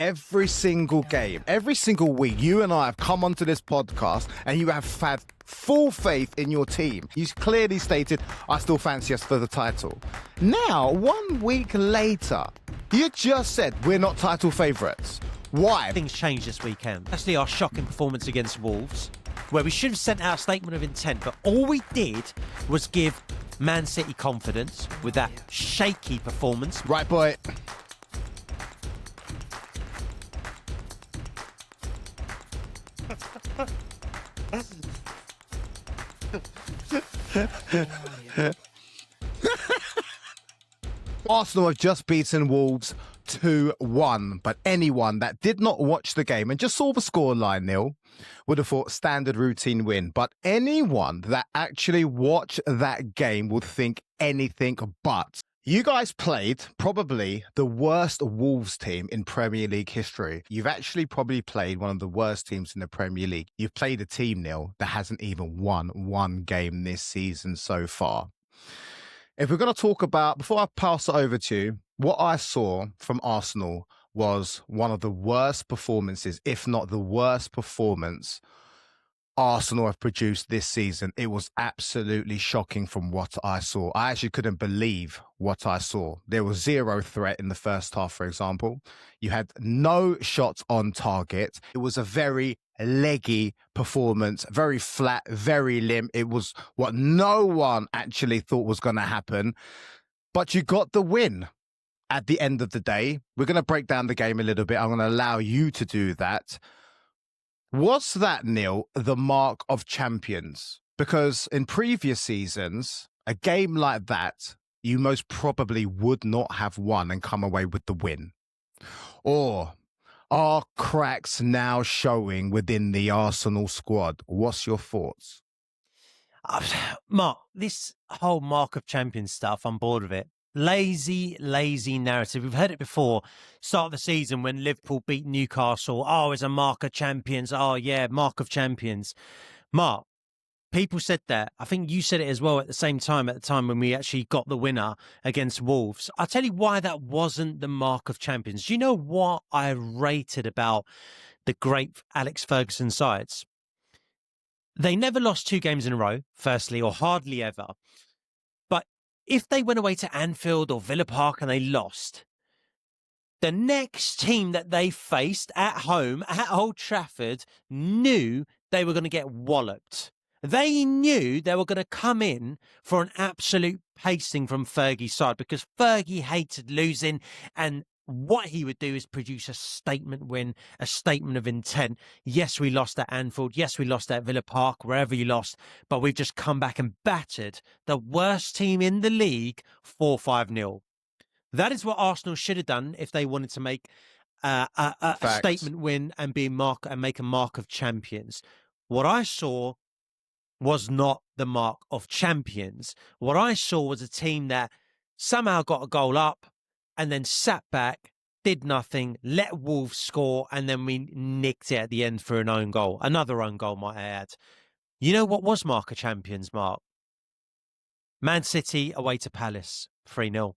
every single game, every single week, you and I have come onto this podcast and you have had full faith in your team. You clearly stated, I still fancy us for the title. Now, 1 week later, you just said we're not title favourites. Why? Things changed this weekend. Actually, our shocking performance against Wolves, where we should have sent out a statement of intent, but all we did was give Man City confidence with that shaky performance. Right, boy. Arsenal have just beaten Wolves 2-1, but anyone that did not watch the game and just saw the scoreline, Neil, would have thought standard routine win. But anyone that actually watched that game would think anything but. You guys played probably the worst Wolves team in Premier League history. You've actually probably played one of the worst teams in the Premier League. You've played a team, Neil, that hasn't even won one game this season so far. If we're going to talk about, before I pass it over to you, what I saw from Arsenal was one of the worst performances, if not the worst performance Arsenal have produced this season. It was absolutely shocking from what I saw. I actually couldn't believe what I saw. There was zero threat in the first half, for example. You had no shots on target. It was a very leggy performance, very flat, very limp. It was what no one actually thought was going to happen. But you got the win at the end of the day. We're going to break down the game a little bit. I'm going to allow you to do that. Was that, Neil, the mark of champions? Because in previous seasons, a game like that, you most probably would not have won and come away with the win. Or are cracks now showing within the Arsenal squad? What's your thoughts? Mark, this whole mark of champions stuff, I'm bored of it. Lazy narrative. We've heard it before. Start of the season when Liverpool beat Newcastle. Oh, it's a mark of champions. Oh, yeah, mark of champions. Mark, people said that. I think you said it as well at the time when we actually got the winner against Wolves. I'll tell you why that wasn't the mark of champions. Do you know what I rated about the great Alex Ferguson sides? They never lost 2 games in a row, firstly, or hardly ever. If they went away to Anfield or Villa Park and they lost, the next team that they faced at home at Old Trafford knew they were going to get walloped. They knew they were going to come in for an absolute pasting from Fergie's side because Fergie hated losing, and what he would do is produce a statement win, a statement of intent. Yes, we lost at Anfield. Yes, we lost at Villa Park, wherever you lost. But we've just come back and battered the worst team in the league 4-5-0. That is what Arsenal should have done if they wanted to make a statement win and make a mark of champions. What I saw was not the mark of champions. What I saw was a team that somehow got a goal up, and then sat back, did nothing, let Wolves score, and then we nicked it at the end for an own goal. Another own goal, might I add. You know what was mark of champions, Mark? Man City away to Palace, 3-0.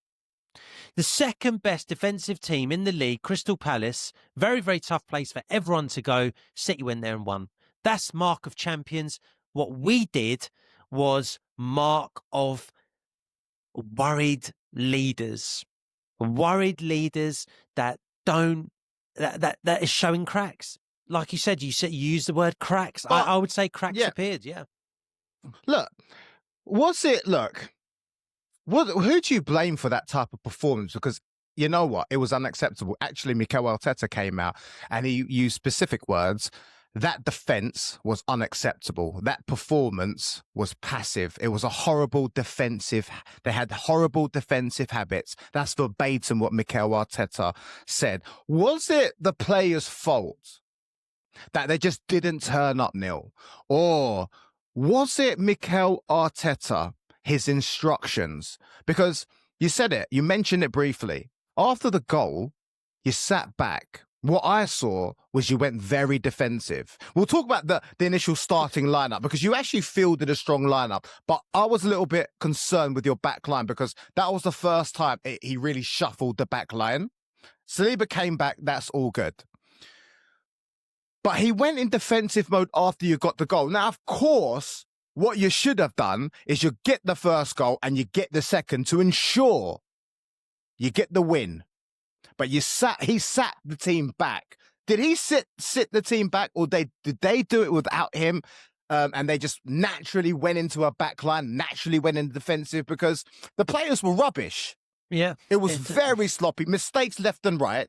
The second best defensive team in the league, Crystal Palace, very, very tough place for everyone to go. City went there and won. That's mark of champions. What we did was mark of worried leaders. Worried leaders that is showing cracks. Like you used the word cracks. I would say cracks appeared. Yeah. Look, who do you blame for that type of performance? Because you know what? It was unacceptable. Actually, Mikel Arteta came out and he used specific words. That defense was unacceptable. That performance was passive. It was a horrible defensive. They had horrible defensive habits. That's verbatim what Mikel Arteta said. Was it the players' fault that they just didn't turn up, Neil? Or was it Mikel Arteta, his instructions? Because you said it, you mentioned it briefly. After the goal, you sat back. What I saw was you went very defensive. We'll talk about the initial starting lineup because you actually fielded a strong lineup. But I was a little bit concerned with your back line because that was the first time he really shuffled the back line. Saliba came back. That's all good. But he went in defensive mode after you got the goal. Now, of course, what you should have done is you get the first goal and you get the second to ensure you get the win. But he sat the team back. Did he sit the team back, or did they do it without him? And they just naturally went into a back line, naturally went into defensive because the players were rubbish. Yeah. It was very sloppy, mistakes left and right.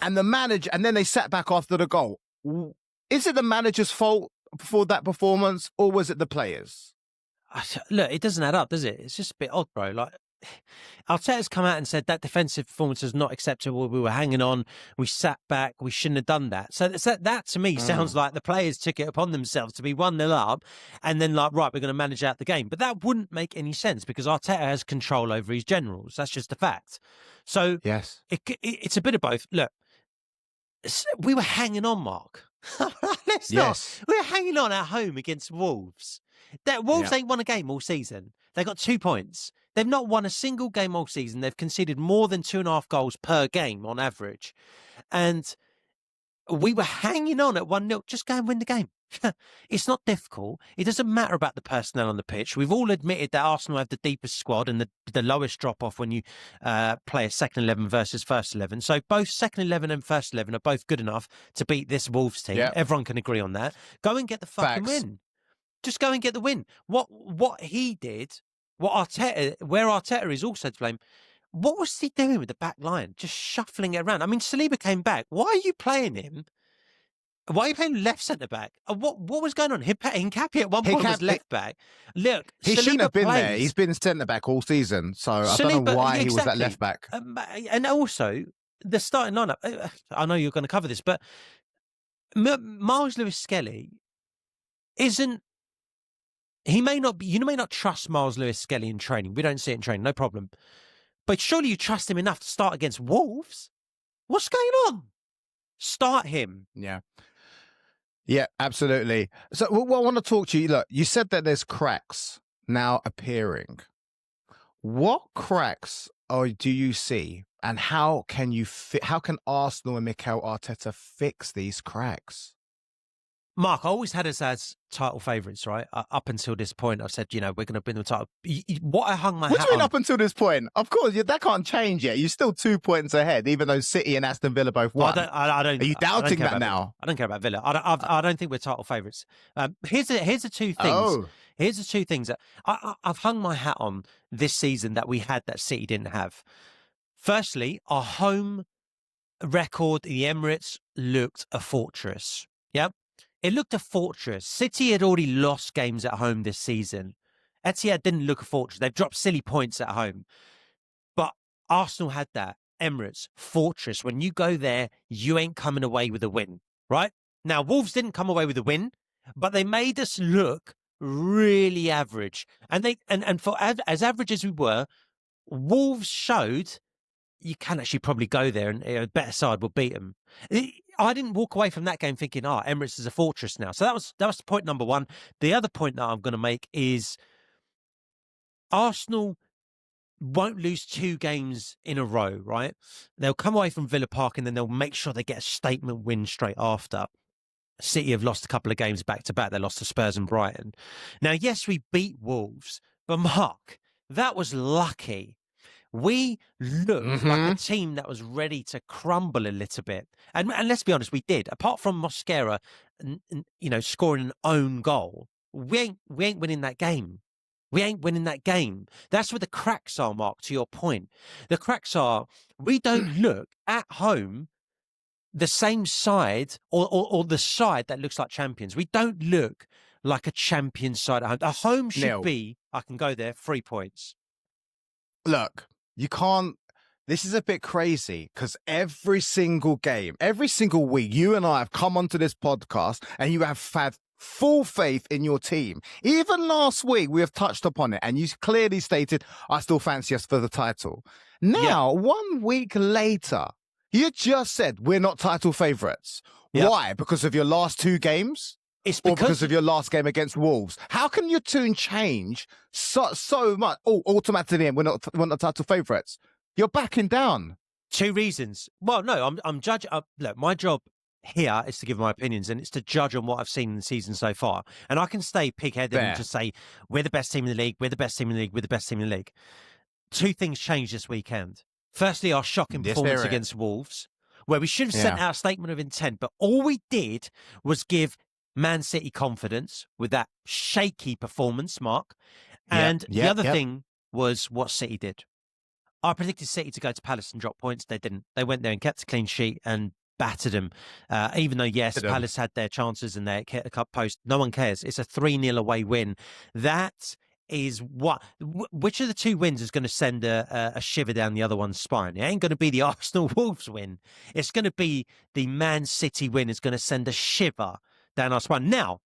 And the manager, and then they sat back after the goal. Is it the manager's fault for that performance, or was it the players? Look, it doesn't add up, does it? It's just a bit odd, bro. Like, Arteta's come out and said that defensive performance is not acceptable. We were hanging on. We sat back. We shouldn't have done that. So that to me sounds like the players took it upon themselves to be 1-0 up and then like, right, we're going to manage out the game. But that wouldn't make any sense because Arteta has control over his generals. That's just a fact. So yes, it's a bit of both. Look, we were hanging on, Mark. Yes. We were hanging on at home against Wolves. Wolves ain't won a game all season. They got 2 points. They've not won a single game all season. They've conceded more than 2.5 goals per game on average. And we were hanging on at 1-0. Just go and win the game. It's not difficult. It doesn't matter about the personnel on the pitch. We've all admitted that Arsenal have the deepest squad and the lowest drop-off when you play a second 11 versus first 11. So both second 11 and first 11 are both good enough to beat this Wolves team. Yep. Everyone can agree on that. Go and get the fucking win. Just go and get the win. What he did, where Arteta is also to blame, what was he doing with the back line? Just shuffling it around. I mean, Saliba came back. Why are you playing him? Why are you playing left centre back? What was going on? Hincapié at one point was left back. Look, he Saliba shouldn't have been plays. there. He's been centre back all season, so I don't know why he was that left back. And also the starting lineup. I know you're going to cover this, but Miles Lewis-Skelly isn't. He may not be. You may not trust Miles Lewis-Skelly in training. We don't see it in training, no problem. But surely you trust him enough to start against Wolves. What's going on? Start him. Yeah, absolutely. So I want to talk to you. Look, you said that there's cracks now appearing. What cracks do you see, and how can Arsenal and Mikel Arteta fix these cracks? Mark, I always had us as title favourites, right? Up until this point, I've said, we're going to win the title. What I hung my hat on... What do you mean up until this point? Of course, that can't change yet. You're still 2 points ahead, even though City and Aston Villa both won. I don't. Are you doubting that now? I don't care about Villa. I don't think we're title favourites. Here's the two things. Here's the two things that I've hung my hat on this season that we had that City didn't have. Firstly, our home record in the Emirates looked a fortress. Yep. It looked a fortress. City had already lost games at home this season. Etihad didn't look a fortress. They've dropped silly points at home. But Arsenal had that. Emirates, fortress. When you go there, you ain't coming away with a win, right? Now, Wolves didn't come away with a win, but they made us look really average. And for as average as we were, Wolves showed you can actually probably go there and a better side will beat them. I didn't walk away from that game thinking, Emirates is a fortress now. So that was point number one. The other point that I'm going to make is Arsenal won't lose 2 games in a row, right? They'll come away from Villa Park and then they'll make sure they get a statement win straight after. City have lost a couple of games back-to-back. They lost to Spurs and Brighton. Now, yes, we beat Wolves, but Mark, that was lucky. We looked like a team that was ready to crumble a little bit. And let's be honest, we did. Apart from Mosquera, scoring an own goal, we ain't winning that game. We ain't winning that game. That's where the cracks are, Mark, to your point. The cracks are, we don't look at home the same side or the side that looks like champions. We don't look like a champion side at home. A home should be, I can go there, 3 points. Look, you can't. This is a bit crazy because every single game, every single week, you and I have come onto this podcast and you have had full faith in your team. Even last week, we have touched upon it and you clearly stated, I still fancy us for the title. Now, 1 week later, you just said we're not title favourites. Yep. Why? Because of your last 2 games? It's because of your last game against Wolves. How can your tune change so much? Oh, automatically, we're not title favourites. You're backing down. Two reasons. Well, no, I'm judging. Look, my job here is to give my opinions, and it's to judge on what I've seen in the season so far. And I can stay pig-headed and just say, we're the best team in the league, we're the best team in the league, we're the best team in the league. Two things changed this weekend. Firstly, our shocking performance against Wolves, where we should have sent out a statement of intent, but all we did was give Man City confidence with that shaky performance, Mark. And the other thing was what City did. I predicted City to go to Palace and drop points. They didn't. They went there and kept a clean sheet and battered them. Even though, yes, Palace had their chances and they hit a cup post. No one cares. It's a 3-0 away win. That is which of the two wins is going to send a shiver down the other one's spine? It ain't going to be the Arsenal-Wolves win. It's going to be the Man City win is going to send a shiver down our spine. Now,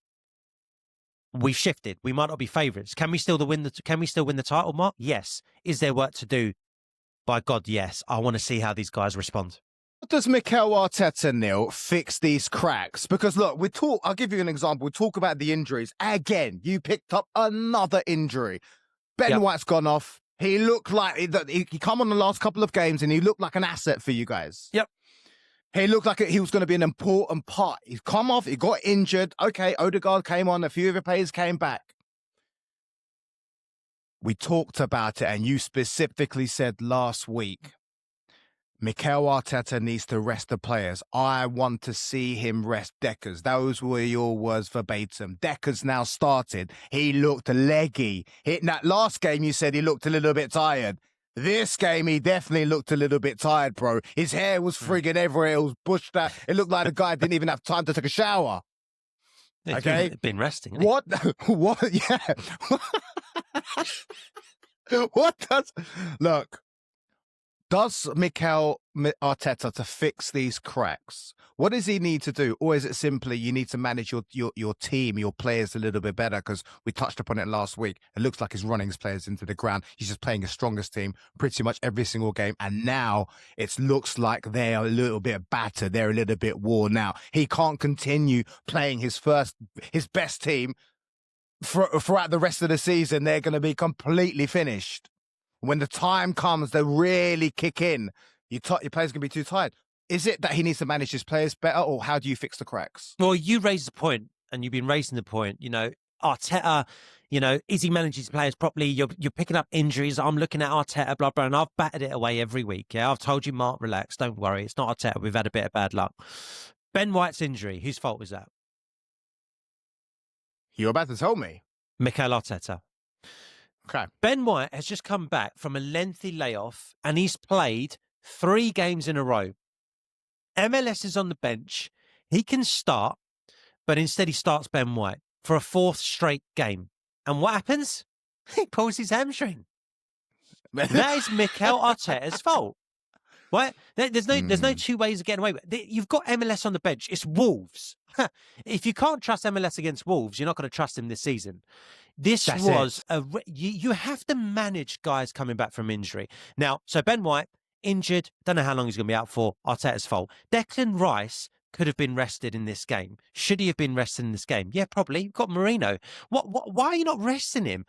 we've shifted. We might not be favourites. Can we still win the title, Mark? Yes. Is there work to do? By God, yes. I want to see how these guys respond. Does Mikel Arteta, Neil, fix these cracks? Because look, I'll give you an example. We talk about the injuries. Again, you picked up another injury. Ben White's gone off. He looked like he come on the last couple of games and he looked like an asset for you guys. Yep. He looked like he was going to be an important part. He's come off. He got injured. Okay, Odegaard came on. A few of the players came back. We talked about it, and you specifically said last week, Mikel Arteta needs to rest the players. I want to see him rest Deckers. Those were your words verbatim. Deckers now started. He looked leggy. In that last game, you said he looked a little bit tired. This game, he definitely looked a little bit tired, bro. His hair was friggin' everywhere. It was bushed out. It looked like the guy didn't even have time to take a shower. Okay? He's been resting. What? Yeah. Does Mikel Arteta to fix these cracks? What does he need to do? Or is it simply you need to manage your team, your players a little bit better? Because we touched upon it last week. It looks like he's running his players into the ground. He's just playing his strongest team pretty much every single game. And now it looks like they're a little bit battered. They're a little bit worn out. He can't continue playing his best team throughout the rest of the season. They're going to be completely finished. When the time comes, they really kick in. Your players going to be too tired. Is it that he needs to manage his players better, or how do you fix the cracks? Well, you raised the point, and you've been raising the point. Arteta, is he managing his players properly? You're picking up injuries. I'm looking at Arteta, blah, blah, and I've batted it away every week. Yeah, I've told you, Mark, relax. Don't worry. It's not Arteta. We've had a bit of bad luck. Ben White's injury, whose fault was that? You're about to tell me. Mikel Arteta. Okay. Ben White has just come back from a lengthy layoff and he's played 3 games in a row. MLS is on the bench. He can start, but instead he starts Ben White for a 4th straight game. And what happens? He pulls his hamstring. That is Mikel Arteta's fault. Right? There's no two ways of getting away with it. You've got MLS on the bench. It's Wolves. If you can't trust MLS against Wolves, you're not going to trust him this season. You have to manage guys coming back from injury. Now, so Ben White, injured, don't know how long he's going to be out for, Arteta's fault. Declan Rice could have been rested in this game. Should he have been rested in this game? Yeah, probably. You've got Marino. Why are you not resting him?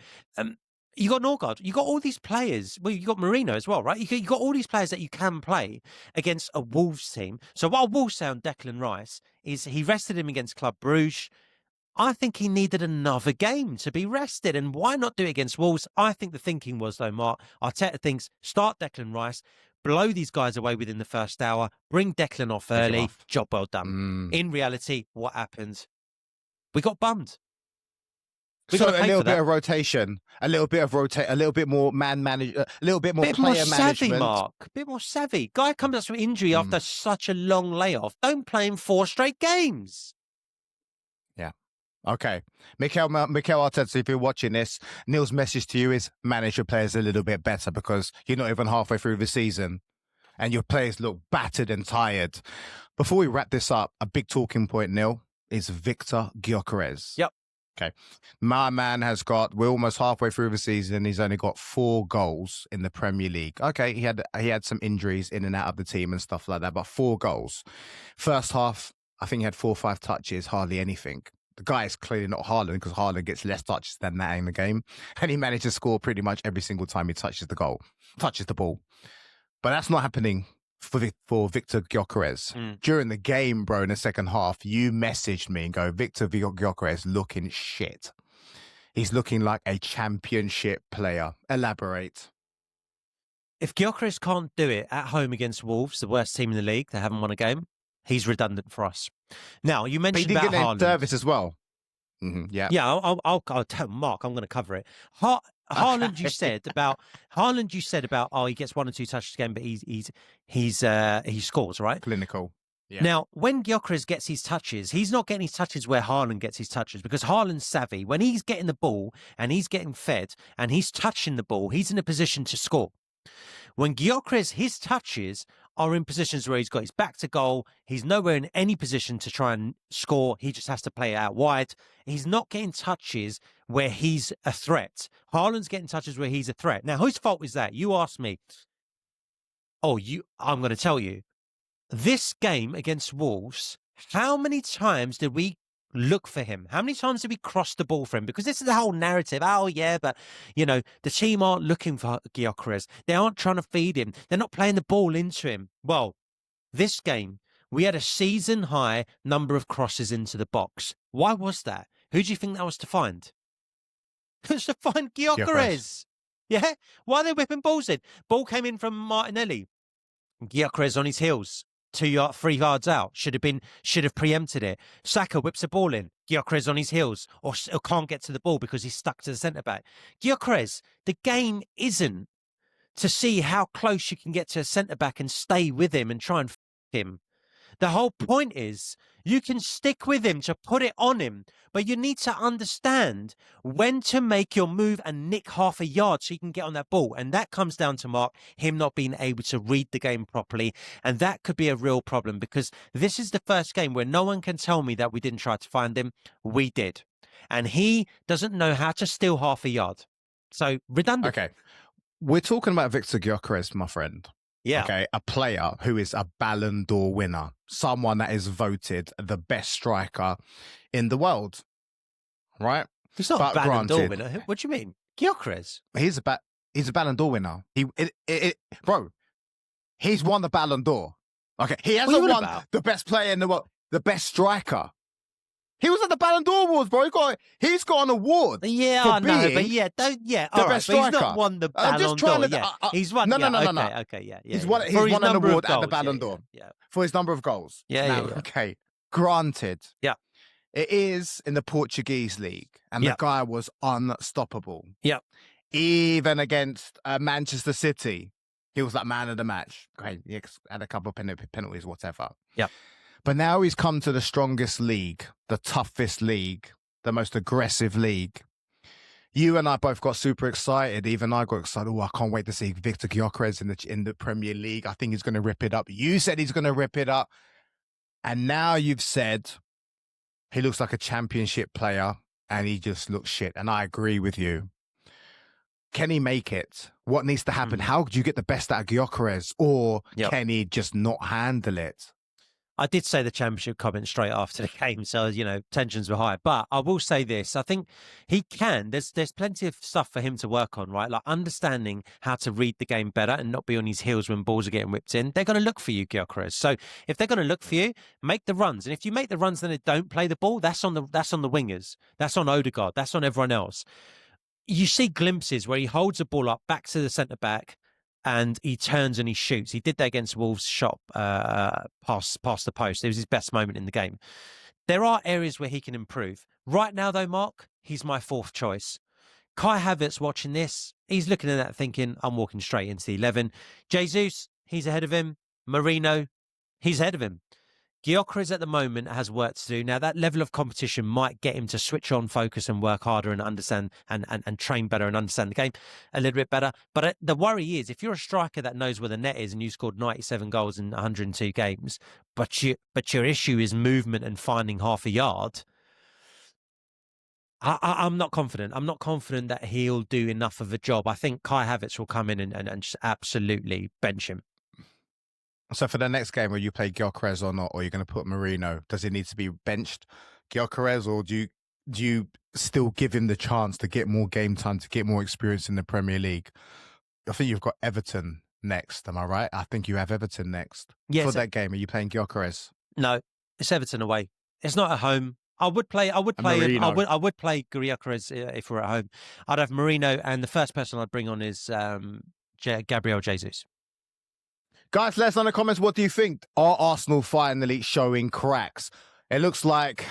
You got Norgard. You got all these players. Well, you got Marino as well, right? You got all these players that you can play against a Wolves team. So what I will say on Declan Rice is he rested him against Club Brugge. I think he needed another game to be rested. And why not do it against Wolves? I think the thinking was, though, Mark, Arteta thinks, start Declan Rice, blow these guys away within the first hour, bring Declan off early, job well done. In reality, what happened? We got bummed. So a little bit of rotation, a little bit more man manage, a little bit more player savvy, management. Mark. A bit more savvy. Guy comes out from injury after such a long layoff. Don't play him 4 straight games. Yeah. Okay. Mikel Arteta, if you're watching this, Neil's message to you is manage your players a little bit better because you're not even halfway through the season and your players look battered and tired. Before we wrap this up, a big talking point, Neil, is Victor Gyökeres. Yep. Okay. My man we're almost halfway through the season. He's only got 4 goals in the Premier League. Okay. He had some injuries in and out of the team and stuff like that, but 4 goals. First half, I think he had 4 or 5 touches, hardly anything. The guy is clearly not Haaland because Haaland gets less touches than that in the game. And he managed to score pretty much every single time he touches the ball. But that's not happening for Victor Gyökeres. During the game, bro, in the second half, you messaged me and go, Victor Gyökeres looking shit. He's looking like a championship player. Elaborate. If Gyökeres can't do it at home against Wolves, the worst team in the league, they haven't won a game, he's redundant for us. Now, you mentioned about Haaland. Service as well. Yeah. Yeah, I'll tell Mark, I'm going to cover it. Haaland, you said about he gets 1 or 2 touches a game, but he scores, right? Clinical. Yeah. Now, when Gyökeres gets his touches, he's not getting his touches where Haaland gets his touches, because Haaland's savvy. When he's getting the ball and he's getting fed and he's touching the ball, he's in a position to score. When Gyökeres, his touches are in positions where he's got his back to goal, he's nowhere in any position to try and score. He just has to play it out wide. He's not getting touches where he's a threat. Haaland's getting touches where he's a threat. Now, whose fault is that? You asked me. I'm going to tell you. This game against Wolves, how many times did we look for him? How many times did we cross the ball for him? Because this is the whole narrative. Oh, yeah, but, the team aren't looking for Gyökeres. They aren't trying to feed him. They're not playing the ball into him. Well, this game, we had a season-high number of crosses into the box. Why was that? Who do you think that was to find? It was to find Gyökeres. Yeah? Why are they whipping balls in? Ball came in from Martinelli. Gyökeres on his heels. 3 yards out. Should have preempted it. Saka whips a ball in. Gyökeres on his heels, or can't get to the ball because he's stuck to the centre back. Gyökeres, the game isn't to see how close you can get to a centre back and stay with him and try and him. The whole point is you can stick with him to put it on him, but you need to understand when to make your move and nick half a yard so you can get on that ball. And that comes down to, Mark, him not being able to read the game properly. And that could be a real problem, because this is the first game where no one can tell me that we didn't try to find him. We did. And he doesn't know how to steal half a yard. So redundant. Okay. We're talking about Victor Gyökeres, my friend. Yeah. Okay. A player who is a Ballon d'Or winner, someone that is voted the best striker in the world. Right? He's not a Ballon d'Or winner. What do you mean? Gyökeres? He's a Ballon d'Or winner. Bro, he's won the Ballon d'Or. Okay. He hasn't won the best player in the world, the best striker. He was at the Ballon d'Or Awards, bro. He's got an award. Yeah, I know, but the best striker. He's not won the Ballon d'Or. He's won. No. Okay, yeah. He's won an award at the Ballon d'Or for his number of goals. Yeah. Okay, granted. Yeah. It is in the Portuguese league, and the guy was unstoppable. Yeah. Even against Manchester City, he was like man of the match. Okay, he had a couple of penalties, whatever. Yeah. But now he's come to the strongest league, the toughest league, the most aggressive league. You and I both got super excited. Even I got excited. Oh, I can't wait to see Victor Gyökeres in the Premier League. I think he's going to rip it up. You said he's going to rip it up. And now you've said he looks like a championship player and he just looks shit. And I agree with you. Can he make it? What needs to happen? How do you get the best out of Gyökeres? Or can he just not handle it? I did say the championship comment straight after the game, so, tensions were high. But I will say this, I think he can. There's plenty of stuff for him to work on, right? Like understanding how to read the game better and not be on his heels when balls are getting whipped in. They're going to look for you, Gyökeres. So if they're going to look for you, make the runs. And if you make the runs, then they don't play the ball. That's on the wingers. That's on Odegaard. That's on everyone else. You see glimpses where he holds the ball up back to the centre-back, and he turns and he shoots. He did that against Wolves' shot past the post. It was his best moment in the game. There are areas where he can improve. Right now, though, Mark, he's my 4th choice. Kai Havertz watching this, he's looking at that thinking, I'm walking straight into the 11. Jesus, he's ahead of him. Marino, he's ahead of him. Gyökeres at the moment has work to do. Now, that level of competition might get him to switch on, focus and work harder and understand and train better and understand the game a little bit better. But the worry is, if you're a striker that knows where the net is and you scored 97 goals in 102 games, but your issue is movement and finding half a yard, I'm not confident. I'm not confident that he'll do enough of a job. I think Kai Havertz will come in and just absolutely bench him. So for the next game, will you play Gyökeres or not? Or you're going to put Marino? Does he need to be benched, Gyökeres, or do you still give him the chance to get more game time, to get more experience in the Premier League? I think you've got Everton next. Am I right? I think you have Everton next. Yes. For that game, are you playing Gyökeres? No, it's Everton away. It's not at home. I would play Marino. Gyökeres if we're at home. I'd have Marino, and the first person I'd bring on is Gabriel Jesus. Guys, let us know in the comments, what do you think? Are Arsenal finally showing cracks? It looks like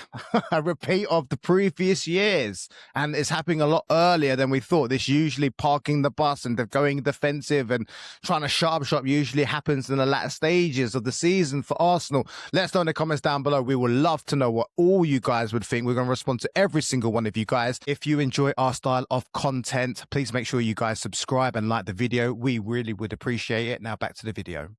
a repeat of the previous years, and it's happening a lot earlier than we thought. This usually parking the bus and going defensive and trying to shut up shop usually happens in the latter stages of the season for Arsenal. Let us know in the comments down below. We would love to know what all you guys would think. We're going to respond to every single one of you guys. If you enjoy our style of content, please make sure you guys subscribe and like the video. We really would appreciate it. Now back to the video.